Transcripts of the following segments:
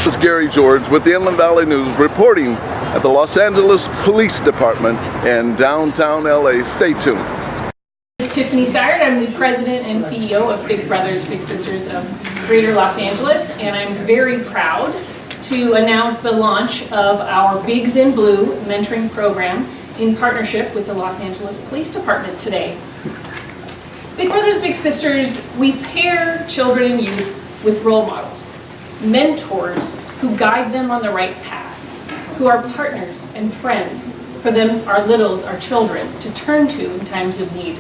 is Gary George with the Inland Valley News reporting at the Los Angeles Police Department in downtown LA. Stay tuned. This is Tiffany Siart. I'm the president and CEO of Big Brothers Big Sisters of Greater Los Angeles, and I'm very proud to announce the launch of our Bigs in Blue mentoring program in partnership with the Los Angeles Police Department today. Big Brothers Big Sisters, we pair children and youth with role models, mentors who guide them on the right path, who are partners and friends for them, our littles, our children, to turn to in times of need,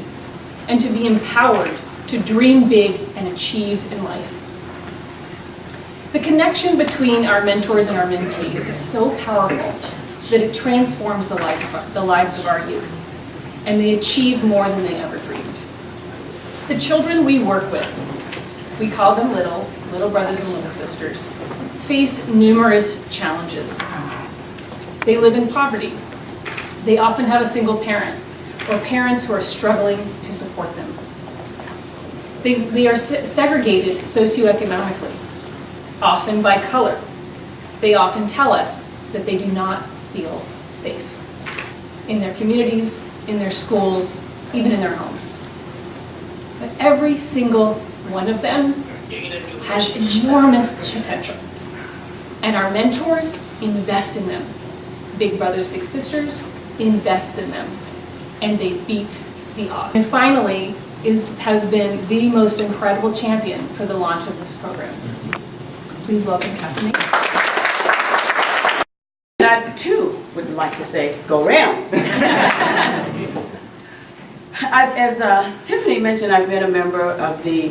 and to be empowered to dream big and achieve in life. The connection between our mentors and our mentees is so powerful that it transforms the lives of our youth, and they achieve more than they ever dreamed. The children we work with, we call them littles, little brothers and little sisters, face numerous challenges. They live in poverty. They often have a single parent or parents who are struggling to support them. They are segregated socioeconomically, often by color. They often tell us that they do not feel safe in their communities, in their schools, even in their homes. But every single one of them has enormous potential, and our mentors invest in them. Big Brothers Big Sisters invests in them, and they beat the odds. And finally, has been the most incredible champion for the launch of this program. Please welcome Tiffany. I too would like to say, go Rams. As Tiffany mentioned, I've been a member of the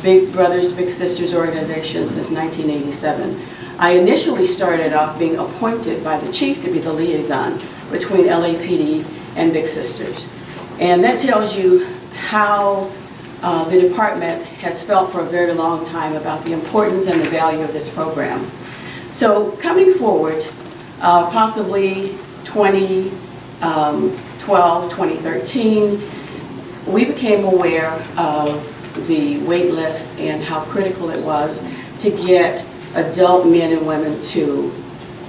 Big Brothers Big Sisters organization since 1987. I initially started off being appointed by the chief to be the liaison between LAPD and Big Sisters. And that tells you how the department has felt for a very long time about the importance and the value of this program. So coming forward, possibly 2012, 2013, we became aware of the wait list and how critical it was to get adult men and women to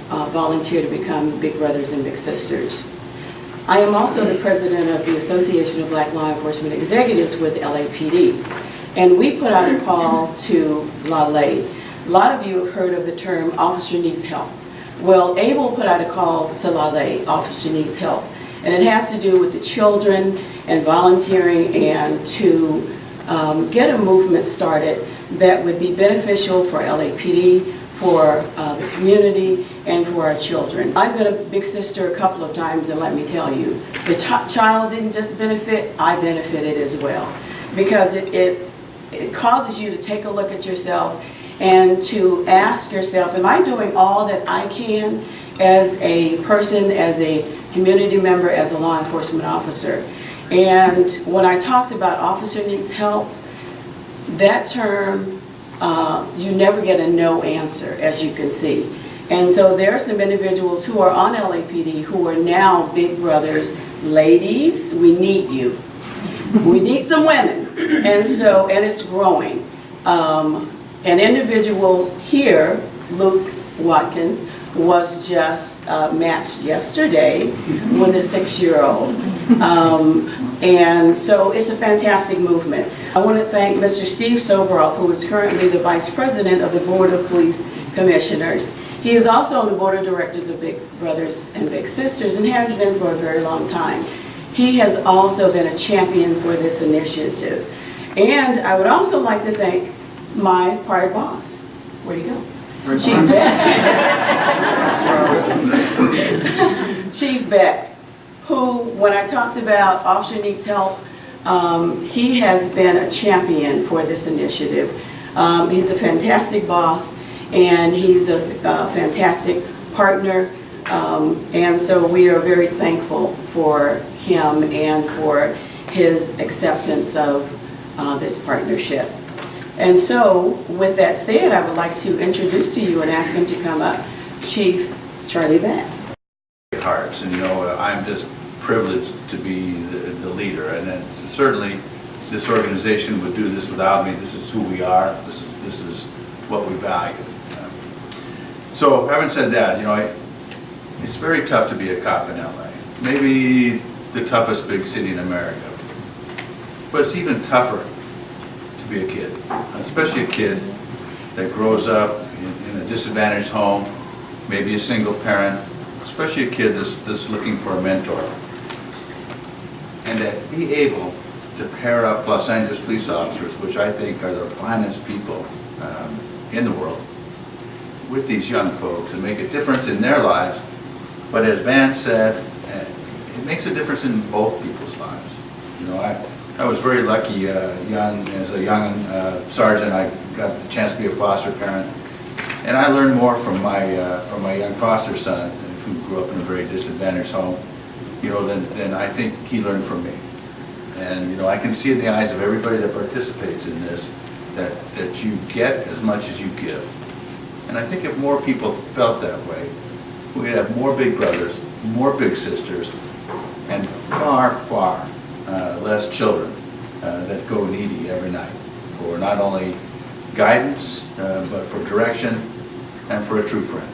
volunteer to become Big Brothers and Big Sisters. I am also the president of the Association of Black Law Enforcement Executives with LAPD, and we put out a call to LALE. A lot of you have heard of the term officer needs help. Well, ABLE put out a call to LALE, officer needs help, and it has to do with the children and volunteering and to get a movement started that would be beneficial for LAPD, for the community, and for our children. I've been a big sister a couple of times, and let me tell you, the child didn't just benefit, I benefited as well. Because it causes you to take a look at yourself and to ask yourself, am I doing all that I can as a person, as a community member, as a law enforcement officer? And when I talked about officer needs help, that term, you never get a no answer, as you can see. And so there are some individuals who are on LAPD who are now Big Brothers. Ladies, we need you. We need some women. And so, and it's growing. An individual here, Luke Watkins, was just matched yesterday with a 6-year-old. And so it's a fantastic movement. I want to thank Mr. Steve Soboroff, who is currently the Vice President of the Board of Police Commissioners. He is also on the Board of Directors of Big Brothers and Big Sisters and has been for a very long time. He has also been a champion for this initiative. And I would also like to thank my prior boss. Where'd he go? Chief Beck. Chief Beck, who, when I talked about officer needs help, he has been a champion for this initiative. He's a fantastic boss, and he's a fantastic partner, and so we are very thankful for him and for his acceptance of this partnership. And so, with that said, I would like to introduce to you and ask him to come up, Chief Charlie Beck. Hearts, and you know, I'm just privileged to be the leader, and certainly this organization would do this without me. This is who we are. This is what we value. So having said that, it's very tough to be a cop in LA. Maybe the toughest big city in America. But it's even tougher to be a kid, especially a kid that grows up in a disadvantaged home, maybe a single parent, especially a kid that's looking for a mentor. And that be able to pair up Los Angeles police officers, which I think are the finest people in the world, with these young folks and make a difference in their lives. But as Van said, it makes a difference in both people's lives. I was very lucky as a young sergeant. I got the chance to be a foster parent. And I learned more from my young foster son, who grew up in a very disadvantaged home, than I think he learned from me. And I can see in the eyes of everybody that participates in this that you get as much as you give. And I think if more people felt that way, we'd have more big brothers, more big sisters, and far, far less children that go needy every night for not only guidance, but for direction and for a true friend.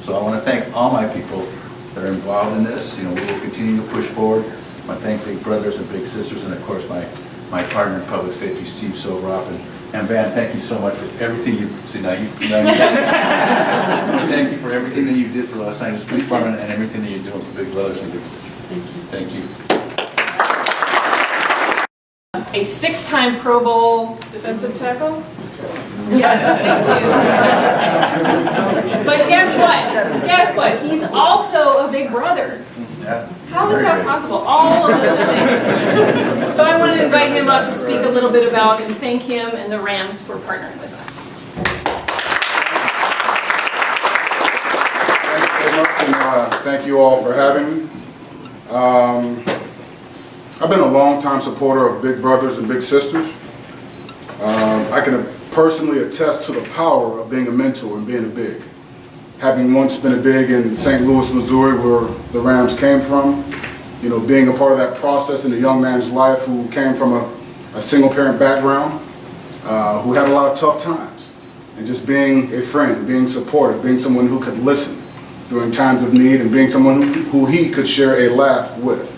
So I want to thank all my people that are involved in this. We will continue to push forward. I want to thank Big Brothers and Big Sisters, and of course my partner in public safety, Steve Sovrop. And Van, thank you so much for everything you, thank you for everything that you did for Los Angeles Police Department and everything that you're doing for Big Brothers and Big Sisters. Thank you. A 6-time Pro Bowl defensive tackle? Yes, thank you. But guess what? Guess what? He's also a big brother. Yeah. How is that possible? All of those things. So I wanted to invite him up to speak a little bit about and thank him and the Rams for partnering with us. Thank you so much, and thank you all for having me. I've been a long-time supporter of Big Brothers and Big Sisters. I can personally attest to the power of being a mentor and being a big. Having once been a big in St. Louis, Missouri, where the Rams came from, being a part of that process in a young man's life who came from a single-parent background, who had a lot of tough times, and just being a friend, being supportive, being someone who could listen during times of need, and being someone who he could share a laugh with.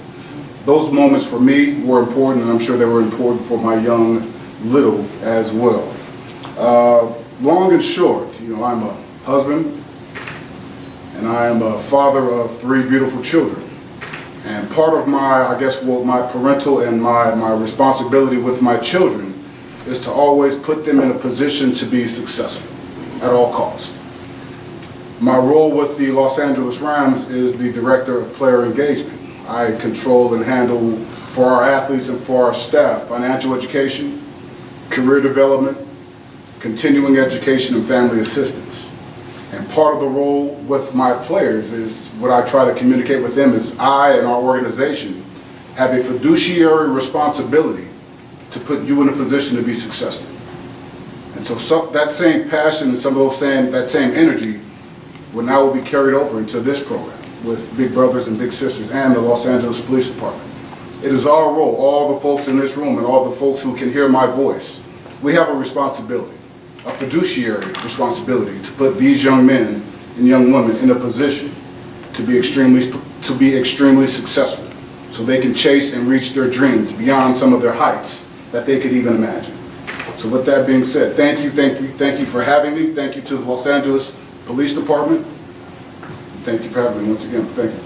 Those moments for me were important, and I'm sure they were important for my young little as well. Long and short, I'm a husband, and I am a father of 3 beautiful children. And part of my parental and my responsibility with my children is to always put them in a position to be successful at all costs. My role with the Los Angeles Rams is the Director of Player Engagement. I control and handle for our athletes and for our staff financial education, career development, continuing education, and family assistance. And part of the role with my players is what I try to communicate with them is I and our organization have a fiduciary responsibility to put you in a position to be successful. And so that same passion and that same energy will be carried over into this program with Big Brothers and Big Sisters and the Los Angeles Police Department. It is our role, all the folks in this room and all the folks who can hear my voice, we have a responsibility, a fiduciary responsibility to put these young men and young women in a position to be extremely successful so they can chase and reach their dreams beyond some of their heights that they could even imagine. So with that being said, thank you for having me. Thank you to the Los Angeles Police Department. Thank you for having me once again. Thank you.